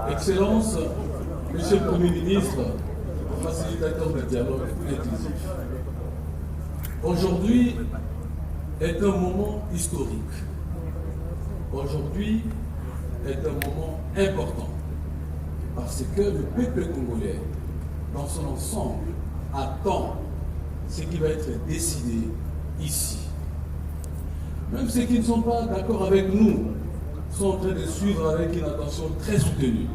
Excellences, Monsieur le Premier ministre, facilitateur de dialogue inclusif. Aujourd'hui est un moment historique. Aujourd'hui est un moment important parce que le peuple congolais, dans son ensemble, attend ce qui va être décidé ici. Même ceux qui ne sont pas d'accord avec nous sont en train de suivre avec une attention très soutenue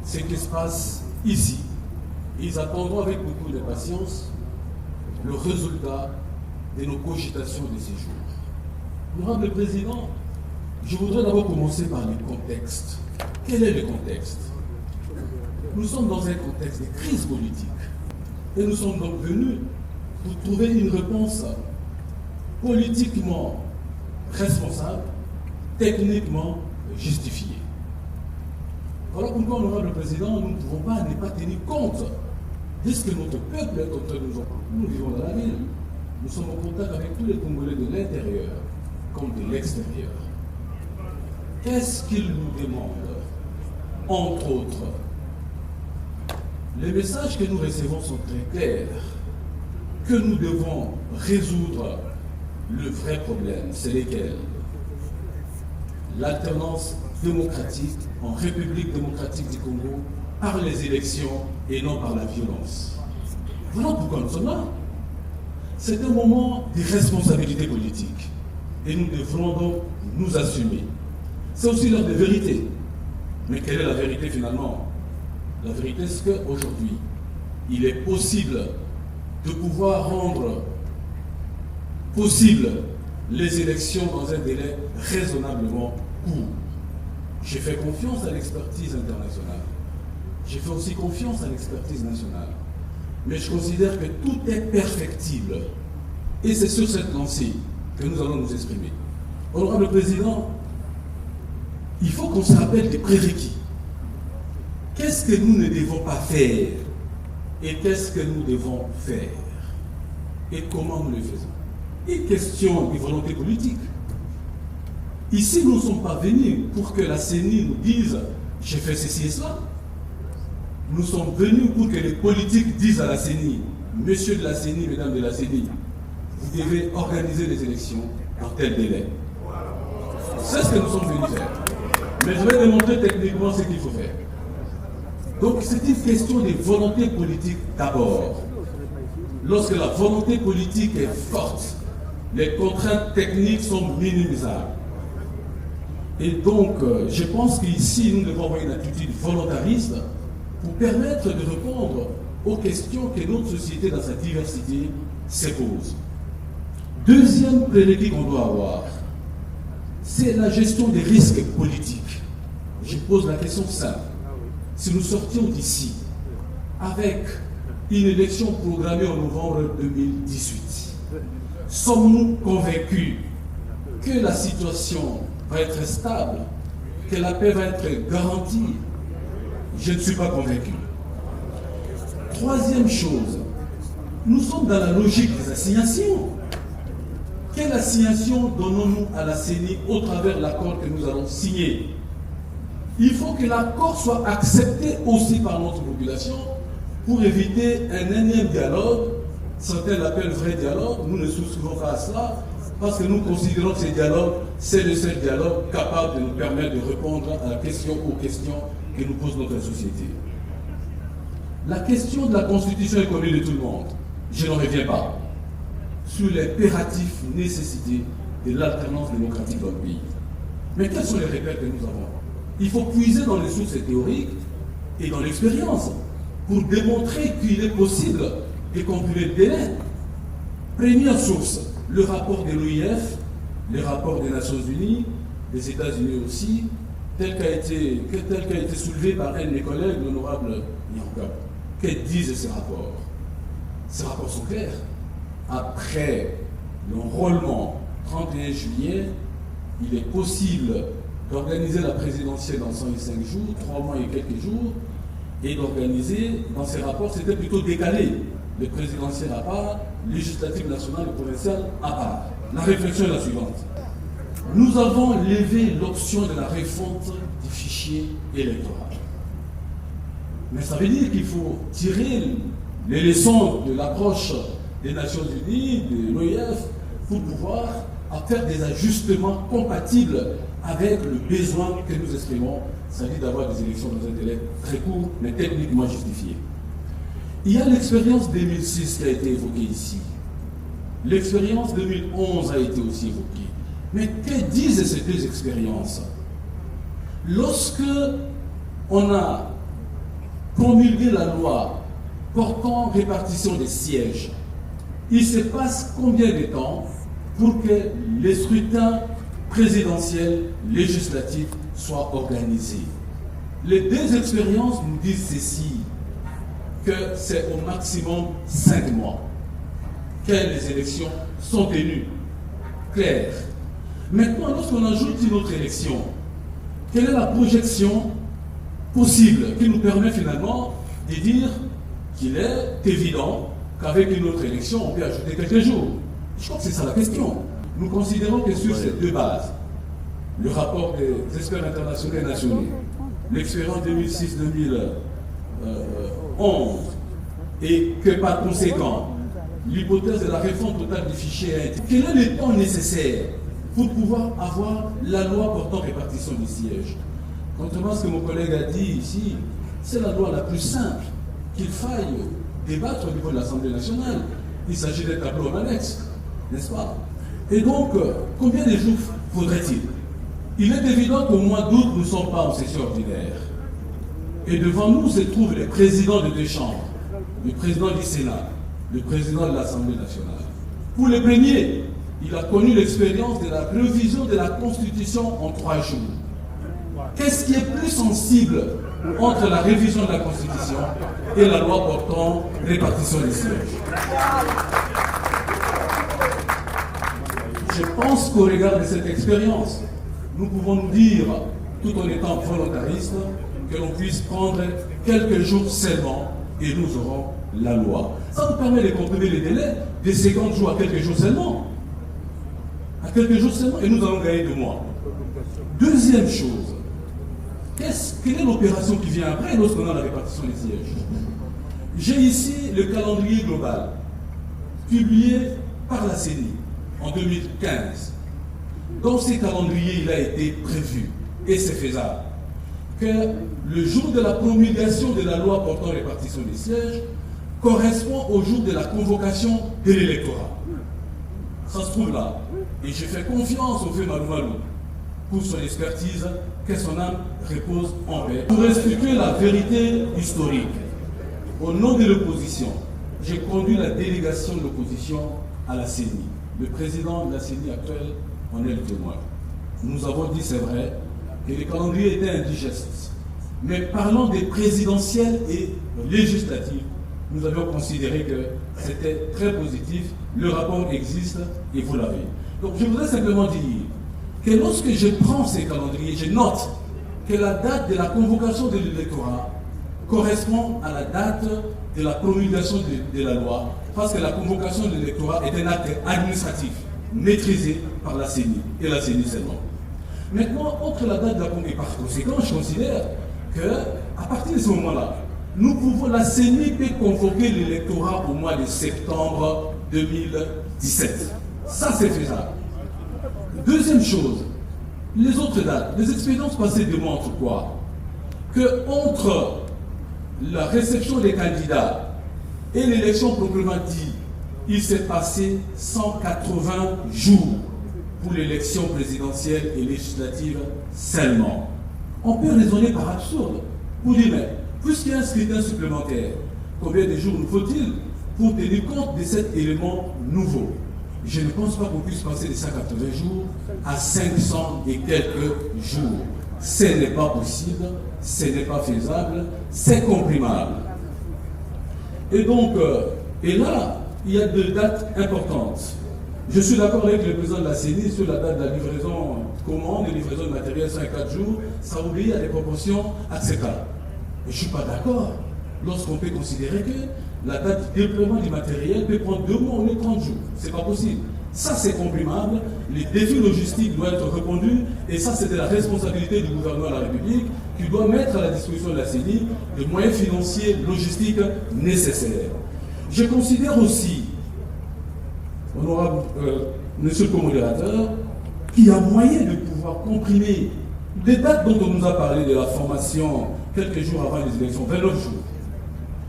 ce qui se passe ici. Ils attendront avec beaucoup de patience le résultat de nos cogitations de ces jours. Honorable Président, je voudrais d'abord commencer par le contexte. Quel est le contexte? Nous sommes dans un contexte de crise politique et nous sommes donc venus pour trouver une réponse politiquement responsable, techniquement justifiée. Voilà pourquoi, Honorable Président, nous ne pouvons pas ne pas tenir compte de ce que notre peuple est en train de nous offrir. Nous vivons dans la ville. Nous sommes en contact avec tous les Congolais de l'intérieur comme de l'extérieur. Qu'est-ce qu'ils nous demandent? Entre autres, les messages que nous recevons sont très clairs, que nous devons résoudre le vrai problème, c'est lesquels? L'alternance démocratique en République démocratique du Congo par les élections et non par la violence. Voilà pourquoi nous sommes là. C'est un moment de responsabilité politique et nous devrons donc nous assumer. C'est aussi l'heure de vérité. Mais quelle est la vérité finalement? La vérité, c'est qu'aujourd'hui, il est possible de pouvoir rendre possible les élections dans un délai raisonnablement court. J'ai fait confiance à l'expertise internationale. J'ai fait aussi confiance à l'expertise nationale. Mais je considère que tout est perfectible. Et c'est sur cette lancée que nous allons nous exprimer. Honorable Président, il faut qu'on se rappelle des prérequis. Qu'est-ce que nous ne devons pas faire? Et qu'est-ce que nous devons faire? Et comment nous le faisons? Une question de volonté politique. Ici, nous ne sommes pas venus pour que la CENI nous dise « j'ai fait ceci et cela ». Nous sommes venus pour que les politiques disent à la CENI « Monsieur de la CENI, mesdames de la CENI, vous devez organiser les élections dans tel délai ». C'est ce que nous sommes venus faire. Mais je vais démontrer techniquement ce qu'il faut faire. Donc c'est une question de volonté politique d'abord. Lorsque la volonté politique est forte, les contraintes techniques sont minimisables. Et donc, je pense qu'ici, nous devons avoir une attitude volontariste pour permettre de répondre aux questions que notre société, dans sa diversité, se pose. Deuxième prérequis qu'on doit avoir, c'est la gestion des risques politiques. Je pose la question simple. Si nous sortions d'ici avec une élection programmée en novembre 2018, sommes-nous convaincus que la situation va être stable, que la paix va être garantie? Je ne suis pas convaincu. Troisième chose, nous sommes dans la logique des assignations. Quelle assignation donnons-nous à la CENI au travers de l'accord que nous allons signer? Il faut que l'accord soit accepté aussi par notre population pour éviter un énième dialogue. Certains l'appellent vrai dialogue, nous ne souscrivons pas à cela, parce que nous considérons que ce dialogue, c'est le seul dialogue capable de nous permettre de répondre à la question, aux questions que nous pose notre société. La question de la constitution est connue de tout le monde. Je n'en reviens pas. Sur l'impératif nécessité de l'alternance démocratique dans le pays. Mais quels sont les repères que nous avons? Il faut puiser dans les sources théoriques et dans l'expérience pour démontrer qu'il est possible de compiler le délai. Première source, le rapport de l'OIF, les rapports des Nations Unies, des États-Unis aussi, tel qu'a été soulevé par un de mes collègues, l'honorable Yanka. Que disent ces rapports? Ces rapports sont clairs. Après l'enrôlement 31 juillet, il est possible d'organiser la présidentielle dans 105 jours, 3 mois et quelques jours, et d'organiser, dans ces rapports, c'était plutôt décalé. Le présidentiel à part, législatif national et provincial à part. La réflexion est la suivante. nous avons levé l'option de la refonte du fichier électoral. Mais ça veut dire qu'il faut tirer les leçons de l'approche des Nations Unies, de l'OIF, pour pouvoir faire des ajustements compatibles avec le besoin que nous exprimons, c'est-à-dire d'avoir des élections dans un délai très court, mais techniquement justifié. Il y a l'expérience 2006 qui a été évoquée ici. L'expérience 2011 a été aussi évoquée. Mais que disent ces deux expériences? Lorsque on a promulgué la loi portant répartition des sièges, il se passe combien de temps pour que les scrutins présidentiels, législatifs soient organisés? Les deux expériences nous disent ceci, que c'est au maximum 5 mois que les élections sont tenues. Clair. Maintenant, lorsqu'on ajoute une autre élection, quelle est la projection possible qui nous permet finalement de dire qu'il est évident qu'avec une autre élection, on peut ajouter quelques jours? Je crois que c'est ça la question. Nous considérons que sur ces deux bases, le rapport des experts internationaux et nationaux, l'expérience 2006-2011, et que par conséquent, l'hypothèse de la réforme totale du fichier a été. Quel est le temps nécessaire pour pouvoir avoir la loi portant répartition des sièges? Contrairement à ce que mon collègue a dit ici, c'est la loi la plus simple qu'il faille débattre au niveau de l'Assemblée nationale. Il s'agit d'un tableau en annexe, n'est-ce pas? Et donc, combien de jours faudrait-il? Il est évident qu'au mois d'août, nous ne sommes pas en session ordinaire. Et devant nous se trouvent les présidents de deux chambres, le président du Sénat, le président de l'Assemblée nationale. Pour le premier, il a connu l'expérience de la révision de la Constitution en 3 jours. Qu'est-ce qui est plus sensible entre la révision de la Constitution et la loi portant répartition des sièges? Je pense qu'au regard de cette expérience, nous pouvons nous dire, tout en étant volontaristes, que l'on puisse prendre quelques jours seulement et nous aurons la loi. Ça nous permet de comprimer les délais de 50 jours à quelques jours seulement. À quelques jours seulement, et nous allons gagner 2 mois. Deuxième chose, quelle est l'opération qui vient après lorsqu'on a la répartition des sièges? J'ai ici le calendrier global, publié par la CENI en 2015. Dans ces calendriers, il a été prévu, et c'est faisable, que le jour de la promulgation de la loi portant répartition des sièges correspond au jour de la convocation de l'électorat. Ça se trouve là. Et je fais confiance au fait Malou pour son expertise, que son âme repose en paix. Pour restituer la vérité historique, au nom de l'opposition, j'ai conduit la délégation de l'opposition à la CENI. Le président de la CENI actuelle en est le témoin. Nous avons dit, c'est vrai, que les calendriers étaient indigestes. Mais parlant des présidentielles et législatives, nous avions considéré que c'était très positif, le rapport existe et vous l'avez. Donc je voudrais simplement dire que lorsque je prends ces calendriers, je note que la date de la convocation de l'électorat correspond à la date de la promulgation de la loi, parce que la convocation de l'électorat est un acte administratif maîtrisé par la CENI et la CENI seulement. Maintenant, entre la date de la convocation, et par conséquent, je considère qu'à partir de ce moment-là, la CENI peut convoquer l'électorat au mois de septembre 2017. Ça, c'est faisable. Deuxième chose, les autres dates, les expériences passées démontrent quoi? Que entre la réception des candidats et l'élection proprement dite, il s'est passé 180 jours pour l'élection présidentielle et législative seulement. On peut raisonner par absurde pour dire, mais puisqu'il y a un scrutin supplémentaire, combien de jours nous faut-il pour tenir compte de cet élément nouveau? Je ne pense pas qu'on puisse passer de 180 jours à 500 et quelques jours. Ce n'est pas possible, ce n'est pas faisable, c'est comprimable. Et donc, et là, il y a 2 dates importantes. Je suis d'accord avec le président de la CENI sur la date de la livraison commande et livraison de matériel 5-4 jours, ça obéit à des proportions acceptables. Et je ne suis pas d'accord lorsqu'on peut considérer que la date du déploiement du matériel peut prendre 2 mois ou 30 jours. Ce n'est pas possible. Ça, c'est comprimable. Les défis logistiques doivent être répondus. Et ça, c'est de la responsabilité du gouvernement de la République qui doit mettre à la disposition de la CENI les moyens financiers, logistiques nécessaires. Je considère aussi, honorable monsieur le co-modérateur, qu'il y a moyen de pouvoir comprimer les dates dont on nous a parlé de la formation quelques jours avant les élections, 29 jours.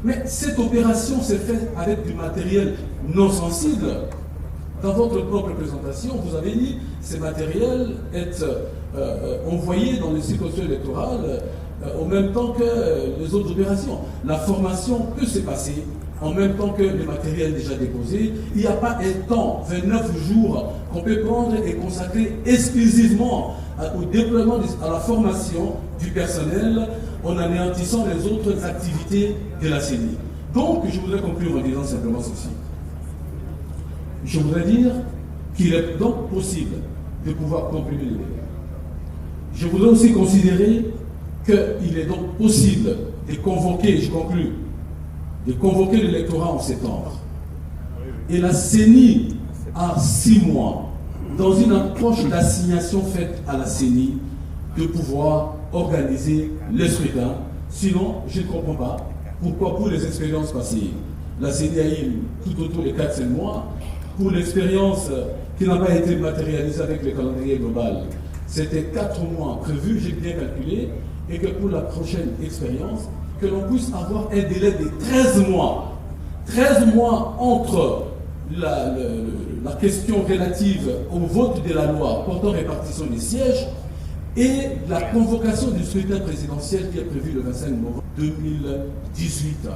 Mais cette opération s'est faite avec du matériel non sensible. Dans votre propre présentation, vous avez dit que ces matériels est envoyés dans les circonscriptions électorales en même temps que les autres opérations. La formation peut se passer en même temps que les matériels déjà déposés. Il n'y a pas un temps, 29 jours, qu'on peut prendre et consacrer exclusivement au déploiement, à la formation du personnel en anéantissant les autres activités de la CENI. Donc, je voudrais conclure en disant simplement ceci. Je voudrais dire qu'il est donc possible de pouvoir comprimer les délais. Je voudrais aussi considérer qu'il est donc possible de convoquer, je conclus, de convoquer l'électorat en septembre. Et la CENI a 6 mois, dans une approche d'assignation faite à la CENI, de pouvoir organiser le scrutin. Sinon, je ne comprends pas pourquoi pour les expériences passées, la CENI a eu tout autour des 4-5 mois. Pour l'expérience qui n'a pas été matérialisée avec le calendrier global, c'était 4 mois prévus, j'ai bien calculé, et que pour la prochaine expérience, que l'on puisse avoir un délai de 13 mois. 13 mois entre la question relative au vote de la loi portant répartition des sièges et la convocation du scrutin présidentiel qui est prévu le 25 novembre 2018.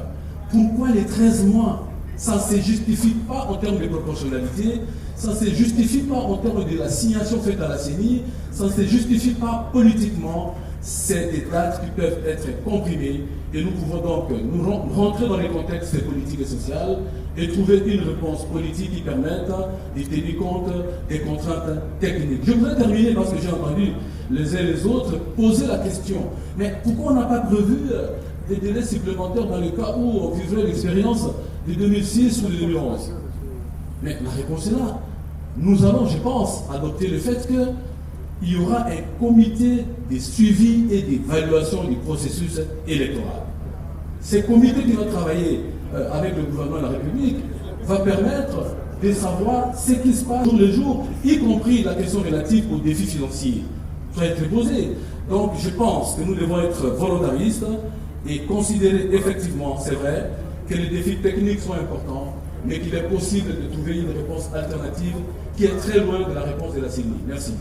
Pourquoi les 13 mois? Ça ne se justifie pas en termes de proportionnalité, ça ne se justifie pas en termes de l'assignation faite à la CENI, ça ne se justifie pas politiquement. C'est des dates qui peuvent être comprimées et nous pouvons donc nous rentrer dans les contextes politiques et sociaux et trouver une réponse politique qui permette de tenir compte des contraintes techniques. Je voudrais terminer parce que j'ai entendu les uns et les autres poser la question, mais pourquoi on n'a pas prévu des délais supplémentaires dans le cas où on vivrait l'expérience de 2006 ou de 2011? Mais la réponse est là. Nous allons, je pense, adopter le fait qu'il y aura un comité de suivi et d'évaluation du processus électoral. Ce comité qui va travailler avec le gouvernement de la République va permettre de savoir ce qui se passe tous les jours, y compris la question relative aux défis financiers qui va être posée. Donc je pense que nous devons être volontaristes et considérer effectivement, c'est vrai, que les défis techniques sont importants, mais qu'il est possible de trouver une réponse alternative qui est très loin de la réponse de la CENI. Merci.